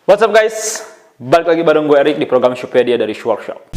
What's up guys? Balik lagi bareng gue Erik di program Shopedia dari Shoe Workshop.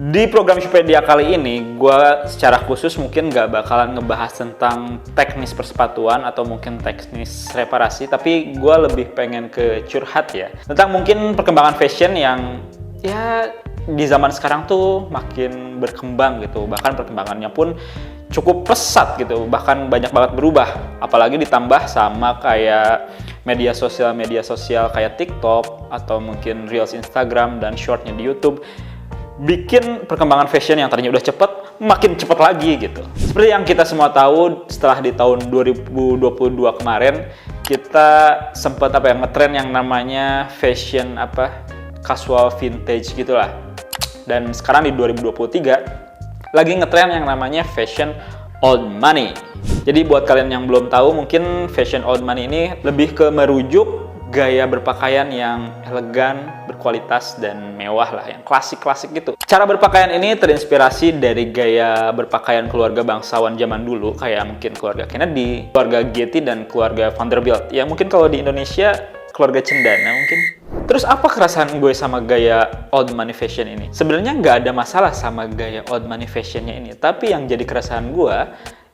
Di program Shopedia kali ini, gue secara khusus mungkin gak bakalan ngebahas tentang teknis persepatuan atau mungkin teknis reparasi, tapi gue lebih pengen ke curhat ya. Tentang mungkin perkembangan fashion yang ya di zaman sekarang tuh makin berkembang gitu. Bahkan perkembangannya pun cukup pesat gitu, bahkan banyak banget berubah. Apalagi ditambah sama kayak media sosial kayak TikTok atau mungkin Reels Instagram dan shortnya di YouTube, bikin perkembangan fashion yang tadinya udah cepet, makin cepet lagi gitu. Seperti yang kita semua tahu, setelah di tahun 2022 kemarin, kita sempat ngetren yang namanya fashion casual vintage gitulah. Dan sekarang di 2023, lagi ngetren yang namanya fashion old money. Jadi buat kalian yang belum tahu, mungkin fashion old money ini lebih ke merujuk gaya berpakaian yang elegan, berkualitas, dan mewah lah, yang klasik-klasik gitu. Cara berpakaian ini terinspirasi dari gaya berpakaian keluarga bangsawan zaman dulu, kayak mungkin keluarga Kennedy, keluarga Getty, dan keluarga Vanderbilt. Ya mungkin kalau di Indonesia, keluarga Cendana mungkin. Terus apa keresahan gue sama gaya old money fashion ini? Sebenarnya nggak ada masalah sama gaya old money fashionnya ini, tapi yang jadi keresahan gue,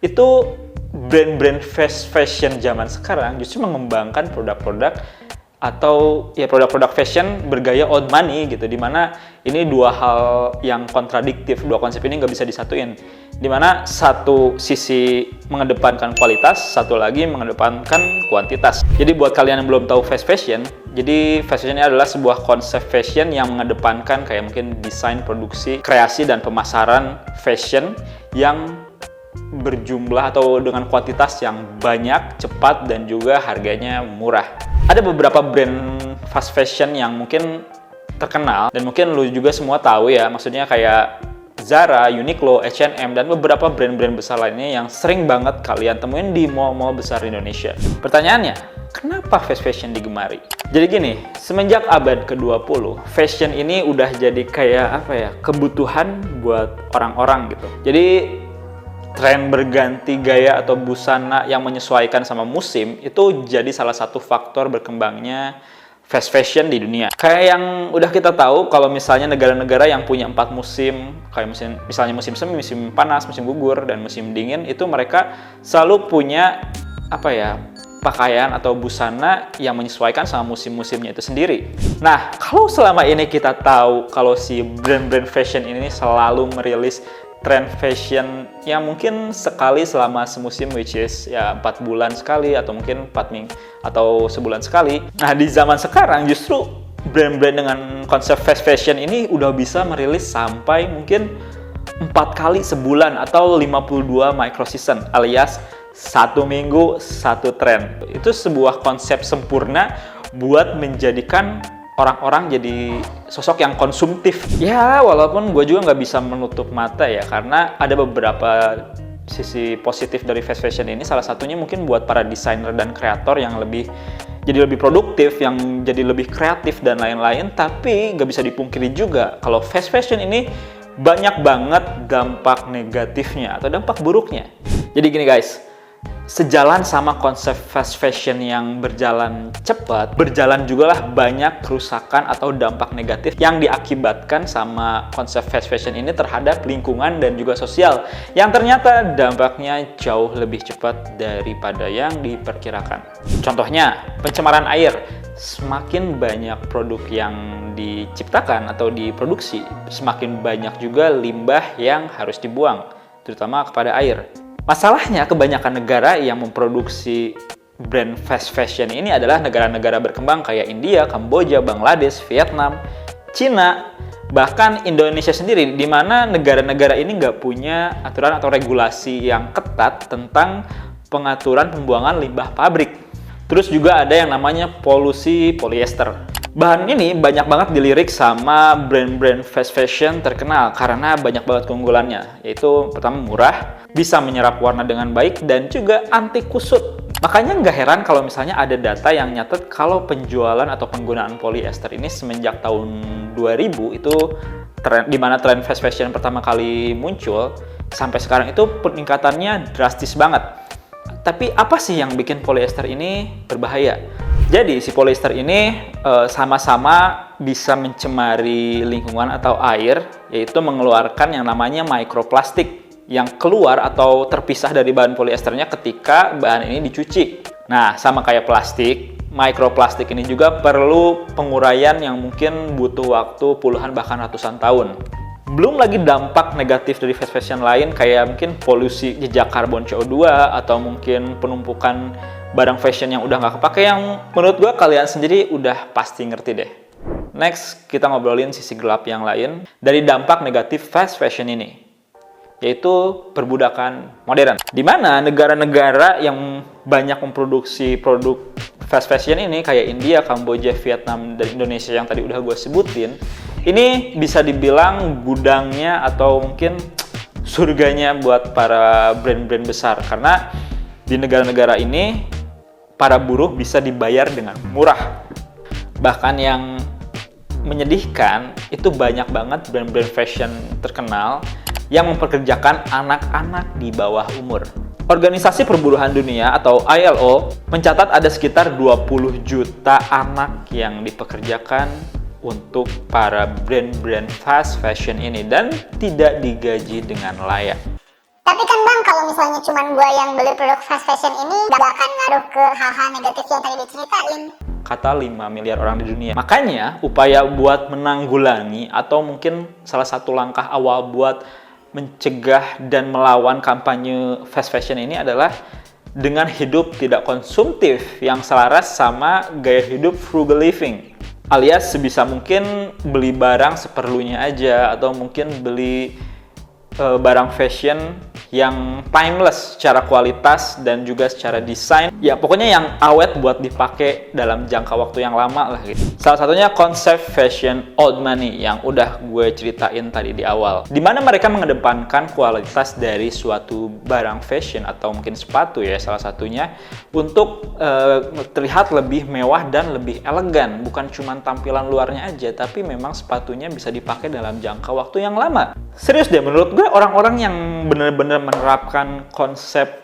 itu brand-brand fast fashion zaman sekarang justru mengembangkan produk-produk atau ya produk-produk fashion bergaya old money gitu, dimana ini dua hal yang kontradiktif, dua konsep ini nggak bisa disatuin, dimana satu sisi mengedepankan kualitas, satu lagi mengedepankan kuantitas. Jadi buat kalian yang belum tahu fast fashion, jadi fast fashion ini adalah sebuah konsep fashion yang mengedepankan kayak mungkin desain, produksi, kreasi, dan pemasaran fashion yang berjumlah atau dengan kuantitas yang banyak, cepat, dan juga harganya murah. Ada beberapa brand fast fashion yang mungkin terkenal dan mungkin lu juga semua tahu ya, maksudnya kayak Zara, Uniqlo, H&M, dan beberapa brand-brand besar lainnya yang sering banget kalian temuin di mall-mall besar Indonesia. Pertanyaannya, kenapa fast fashion digemari? Jadi gini, semenjak abad ke-20, fashion ini udah jadi kayak kebutuhan buat orang-orang gitu. Jadi tren berganti gaya atau busana yang menyesuaikan sama musim itu jadi salah satu faktor berkembangnya fast fashion di dunia. Kayak yang udah kita tahu, kalau misalnya negara-negara yang punya 4 musim, kayak misalnya musim semi, musim panas, musim gugur, dan musim dingin, itu mereka selalu punya pakaian atau busana yang menyesuaikan sama musim-musimnya itu sendiri. Nah, kalau selama ini kita tahu kalau si brand-brand fashion ini selalu merilis tren fashion yang mungkin sekali selama semusim, which is ya 4 bulan sekali atau mungkin 4 minggu atau sebulan sekali. Nah, di zaman sekarang justru brand-brand dengan konsep fast fashion ini udah bisa merilis sampai mungkin 4 kali sebulan atau 52 micro season, alias 1 minggu 1 tren. Itu sebuah konsep sempurna buat menjadikan orang-orang jadi sosok yang konsumtif. Ya, walaupun gue juga nggak bisa menutup mata ya, karena ada beberapa sisi positif dari fast fashion ini. Salah satunya mungkin buat para desainer dan kreator yang jadi lebih produktif, yang jadi lebih kreatif dan lain-lain. Tapi nggak bisa dipungkiri juga kalau fast fashion ini banyak banget dampak negatifnya atau dampak buruknya. Jadi gini guys, sejalan sama konsep fast fashion yang berjalan cepat, berjalan juga lah banyak kerusakan atau dampak negatif yang diakibatkan sama konsep fast fashion ini terhadap lingkungan dan juga sosial, yang ternyata dampaknya jauh lebih cepat daripada yang diperkirakan. Contohnya, pencemaran air. Semakin banyak produk yang diciptakan atau diproduksi, semakin banyak juga limbah yang harus dibuang, terutama kepada air. Masalahnya, kebanyakan negara yang memproduksi brand fast fashion ini adalah negara-negara berkembang kayak India, Kamboja, Bangladesh, Vietnam, Cina, bahkan Indonesia sendiri, di mana negara-negara ini nggak punya aturan atau regulasi yang ketat tentang pengaturan pembuangan limbah pabrik. Terus juga ada yang namanya polusi polyester. Bahan ini banyak banget dilirik sama brand-brand fast fashion terkenal karena banyak banget keunggulannya, yaitu pertama murah, bisa menyerap warna dengan baik, dan juga anti kusut. Makanya nggak heran kalau misalnya ada data yang nyatet kalau penjualan atau penggunaan polyester ini semenjak tahun 2000 itu di mana tren fast fashion pertama kali muncul, sampai sekarang itu peningkatannya drastis banget. Tapi apa sih yang bikin polyester ini berbahaya? Jadi si polyester ini sama-sama bisa mencemari lingkungan atau air, yaitu mengeluarkan yang namanya mikroplastik yang keluar atau terpisah dari bahan polyesternya ketika bahan ini dicuci. Nah, sama kayak plastik, mikroplastik ini juga perlu penguraian yang mungkin butuh waktu puluhan bahkan ratusan tahun. Belum lagi dampak negatif dari fast fashion lain kayak mungkin polusi jejak karbon CO2 atau mungkin penumpukan barang fashion yang udah nggak kepake yang menurut gue kalian sendiri udah pasti ngerti deh. Next, kita ngobrolin sisi gelap yang lain dari dampak negatif fast fashion ini, yaitu perbudakan modern. Di mana negara-negara yang banyak memproduksi produk fast fashion ini kayak India, Kamboja, Vietnam, dan Indonesia yang tadi udah gue sebutin, ini bisa dibilang gudangnya atau mungkin surganya buat para brand-brand besar. Karena di negara-negara ini, para buruh bisa dibayar dengan murah. Bahkan yang menyedihkan, itu banyak banget brand-brand fashion terkenal yang mempekerjakan anak-anak di bawah umur. Organisasi Perburuhan Dunia atau ILO mencatat ada sekitar 20 juta anak yang dipekerjakan untuk para brand-brand fast fashion ini dan tidak digaji dengan layak. Tapi kan Bang, kalau misalnya cuma gue yang beli produk fast fashion ini gak akan ngaruh ke hal-hal negatif yang tadi diceritain. Kata 5 miliar orang di dunia. Makanya upaya buat menanggulangi atau mungkin salah satu langkah awal buat mencegah dan melawan kampanye fast fashion ini adalah dengan hidup tidak konsumtif yang selaras sama gaya hidup frugal living. Alias sebisa mungkin beli barang seperlunya aja atau mungkin beli barang fashion yang timeless secara kualitas dan juga secara desain. Ya pokoknya yang awet buat dipakai dalam jangka waktu yang lama lah gitu. Salah satunya konsep fashion old money yang udah gue ceritain tadi di awal. Dimana mereka mengedepankan kualitas dari suatu barang fashion atau mungkin sepatu ya salah satunya untuk terlihat lebih mewah dan lebih elegan. Bukan cuma tampilan luarnya aja, tapi memang sepatunya bisa dipakai dalam jangka waktu yang lama. Serius deh, menurut gue orang-orang yang bener-bener menerapkan konsep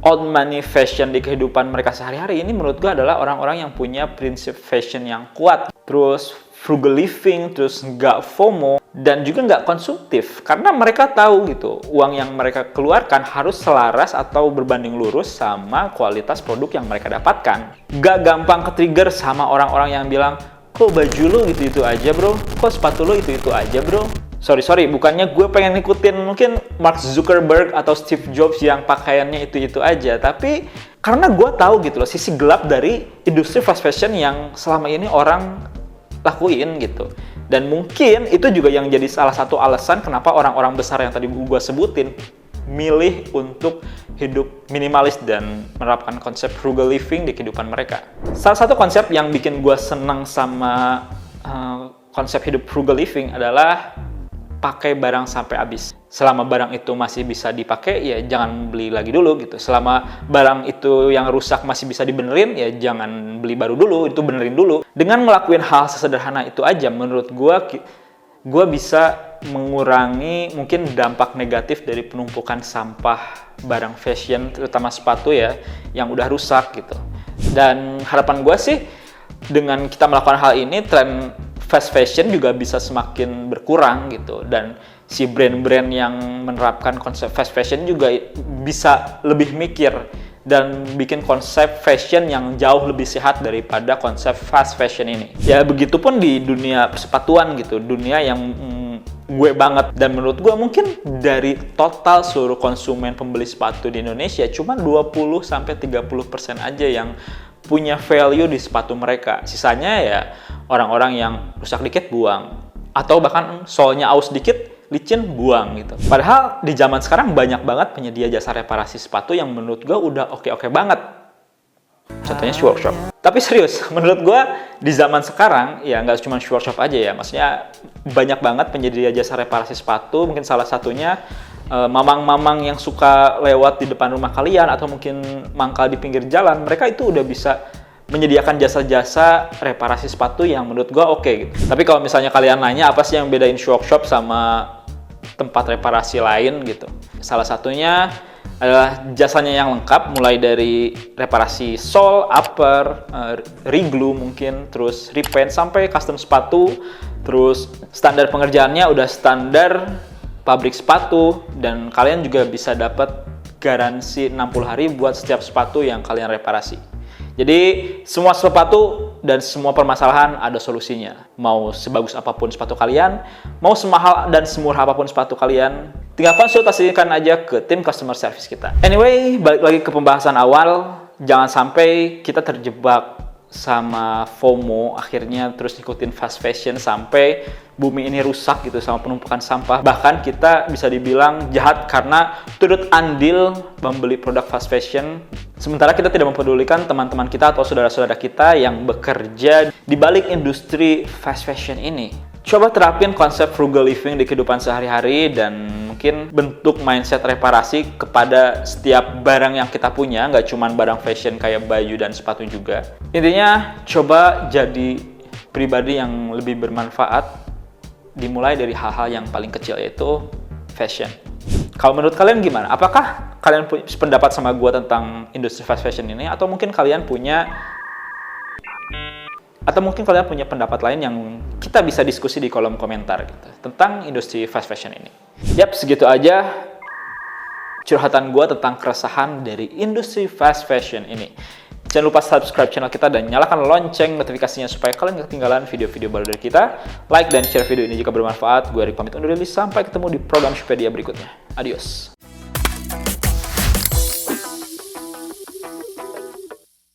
old money fashion di kehidupan mereka sehari-hari ini menurut gue adalah orang-orang yang punya prinsip fashion yang kuat, terus frugal living, terus nggak FOMO, dan juga nggak konsumtif. Karena mereka tahu gitu, uang yang mereka keluarkan harus selaras atau berbanding lurus sama kualitas produk yang mereka dapatkan. Nggak gampang ke-trigger sama orang-orang yang bilang, kok baju lo itu-itu aja bro, kok sepatu lo itu-itu aja bro. Sorry, bukannya gue pengen ngikutin mungkin Mark Zuckerberg atau Steve Jobs yang pakaiannya itu-itu aja, tapi karena gue tahu gitu loh sisi gelap dari industri fast fashion yang selama ini orang lakuin gitu. Dan mungkin itu juga yang jadi salah satu alasan kenapa orang-orang besar yang tadi gue sebutin milih untuk hidup minimalis dan menerapkan konsep frugal living di kehidupan mereka. Salah satu konsep yang bikin gue senang sama konsep hidup frugal living adalah pakai barang sampai habis. Selama barang itu masih bisa dipakai, ya jangan beli lagi dulu gitu. Selama barang itu yang rusak masih bisa dibenerin, ya jangan beli baru dulu, itu benerin dulu. Dengan ngelakuin hal sesederhana itu aja, menurut gue bisa mengurangi mungkin dampak negatif dari penumpukan sampah barang fashion, terutama sepatu ya, yang udah rusak gitu. Dan harapan gue sih, dengan kita melakukan hal ini, tren fast fashion juga bisa semakin berkurang gitu, dan si brand-brand yang menerapkan konsep fast fashion juga bisa lebih mikir dan bikin konsep fashion yang jauh lebih sehat daripada konsep fast fashion ini. Ya begitupun di dunia persepatuan gitu, dunia yang gue banget, dan menurut gue mungkin dari total seluruh konsumen pembeli sepatu di Indonesia cuma 20-30% aja yang punya value di sepatu mereka. Sisanya ya orang-orang yang rusak dikit buang, atau bahkan solnya aus dikit licin buang gitu. Padahal di zaman sekarang banyak banget penyedia jasa reparasi sepatu yang menurut gue udah oke-oke banget. Contohnya shoe workshop. Tapi serius, menurut gue di zaman sekarang ya nggak cuma shoe workshop aja ya, maksudnya banyak banget penyedia jasa reparasi sepatu. Mungkin salah satunya mamang-mamang yang suka lewat di depan rumah kalian atau mungkin mangkal di pinggir jalan, mereka itu udah bisa menyediakan jasa-jasa reparasi sepatu yang menurut gua oke gitu. Tapi kalau misalnya kalian nanya apa sih yang bedain Shoe Workshop sama tempat reparasi lain gitu, salah satunya adalah jasanya yang lengkap, mulai dari reparasi sole, upper, reglue mungkin, terus repaint sampai custom sepatu. Terus standar pengerjaannya udah standar pabrik sepatu, dan kalian juga bisa dapat garansi 60 hari buat setiap sepatu yang kalian reparasi. Jadi semua sepatu dan semua permasalahan ada solusinya. Mau sebagus apapun sepatu kalian, mau semahal dan semurah apapun sepatu kalian, tinggal konsultasikan aja ke tim customer service kita. Anyway, balik lagi ke pembahasan awal, jangan sampai kita terjebak sama FOMO akhirnya terus ikutin fast fashion sampai bumi ini rusak gitu sama penumpukan sampah. Bahkan kita bisa dibilang jahat karena turut andil membeli produk fast fashion, sementara kita tidak mempedulikan teman-teman kita atau saudara-saudara kita yang bekerja di balik industri fast fashion ini. Coba terapin konsep frugal living di kehidupan sehari-hari dan mungkin bentuk mindset reparasi kepada setiap barang yang kita punya, nggak cuma barang fashion kayak baju dan sepatu juga. Intinya, coba jadi pribadi yang lebih bermanfaat, dimulai dari hal-hal yang paling kecil, yaitu fashion. Kalau menurut kalian gimana? Apakah kalian punya pendapat sama gue tentang industri fast fashion ini? Atau mungkin kalian punya pendapat lain yang kita bisa diskusi di kolom komentar gitu, tentang industri fast fashion ini. Yap, segitu aja curhatan gue tentang keresahan dari industri fast fashion ini. Jangan lupa subscribe channel kita dan nyalakan lonceng notifikasinya supaya kalian gak ketinggalan video-video baru dari kita. Like dan share video ini jika bermanfaat. Gue Erik pamit undur diri, sampai ketemu di program Shoppedia berikutnya. Adios.